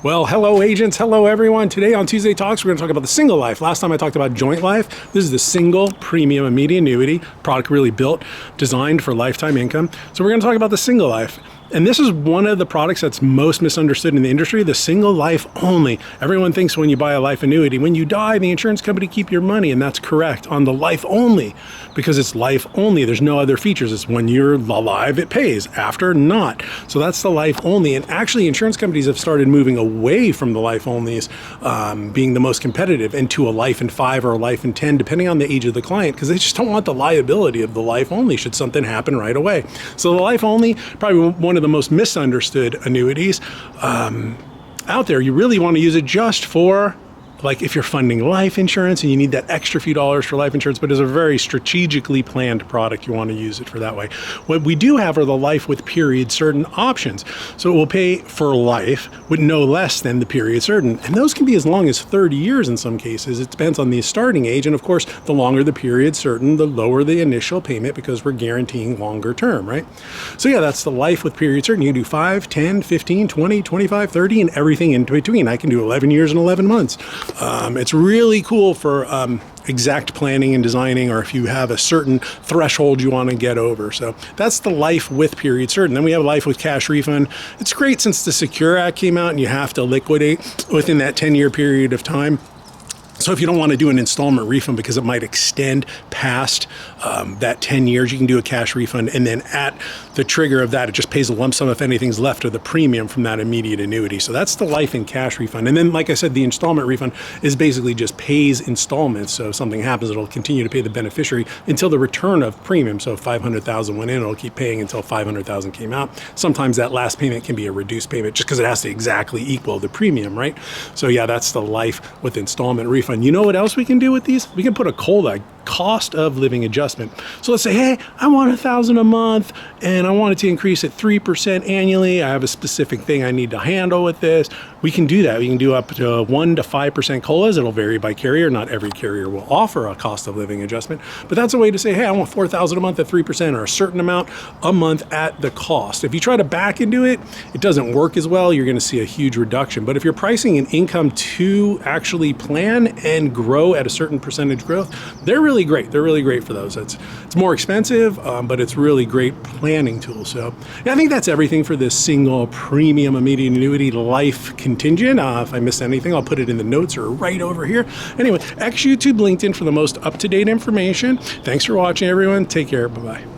Well, hello agents, hello everyone. Today on Tuesday Talks, we're going to talk about the single life. Last time I talked about joint life. This is the single premium immediate annuity product, really built, designed for lifetime income. So we're going to talk about the single life. And this is one of the products that's most misunderstood in the industry, the single life only. Everyone thinks when you buy a life annuity, when you die, the insurance company keep your money, and that's correct on the life only, because it's life only. There's no other features. It's when you're alive, it pays. After, not. So that's the life only. And actually, insurance companies have started moving away from the life onlys being the most competitive into a life in 5 or a life in 10, depending on the age of the client, because they just don't want the liability of the life only should something happen right away. So the life only, probably one of the most misunderstood annuities out there. You really want to use it just for, like, if you're funding life insurance and you need that extra few dollars for life insurance, but it's a very strategically planned product, you want to use it for that way. What we do have are the life with period certain options. So it will pay for life with no less than the period certain. And those can be as long as 30 years in some cases. It depends on the starting age. And of course, the longer the period certain, the lower the initial payment, because we're guaranteeing longer term, right? So yeah, that's the life with period certain. You can do 5, 10, 15, 20, 25, 30, and everything in between. I can do 11 years and 11 months. It's really cool for exact planning and designing, or if you have a certain threshold you want to get over. So that's the life with period certain. Then we have life with cash refund. It's great since the Secure Act came out and you have to liquidate within that 10-year period of time. So if you don't want to do an installment refund because it might extend past that 10 years, you can do a cash refund. And then at the trigger of that, it just pays a lump sum if anything's left of the premium from that immediate annuity. So that's the life and cash refund. And then, like I said, the installment refund is basically just pays installments. So if something happens, it'll continue to pay the beneficiary until the return of premium. So if 500,000 went in, it'll keep paying until 500,000 came out. Sometimes that last payment can be a reduced payment just because it has to exactly equal the premium, right? So yeah, that's the life with installment refund. You know what else we can do with these? We can put a COLA, cost of living adjustment. So let's say, hey, I want $1,000 a month and I want it to increase at 3% annually. I have a specific thing I need to handle with this. We can do that. We can do up to 1 to 5% COLAs. It'll vary by carrier. Not every carrier will offer a cost of living adjustment, but that's a way to say, hey, I want $4,000 a month at 3% or a certain amount a month at the cost. If you try to back into it, it doesn't work as well. You're going to see a huge reduction. But if you're pricing an income to actually plan and grow at a certain percentage growth, they're really great. They're really great for those. It's more expensive, but it's really great planning tool. So yeah, I think that's everything for this single premium immediate annuity life contingent. If I missed anything, I'll put it in the notes or right over here. Anyway, X, YouTube, LinkedIn for the most up-to-date information. Thanks for watching, everyone. Take care. Bye-bye.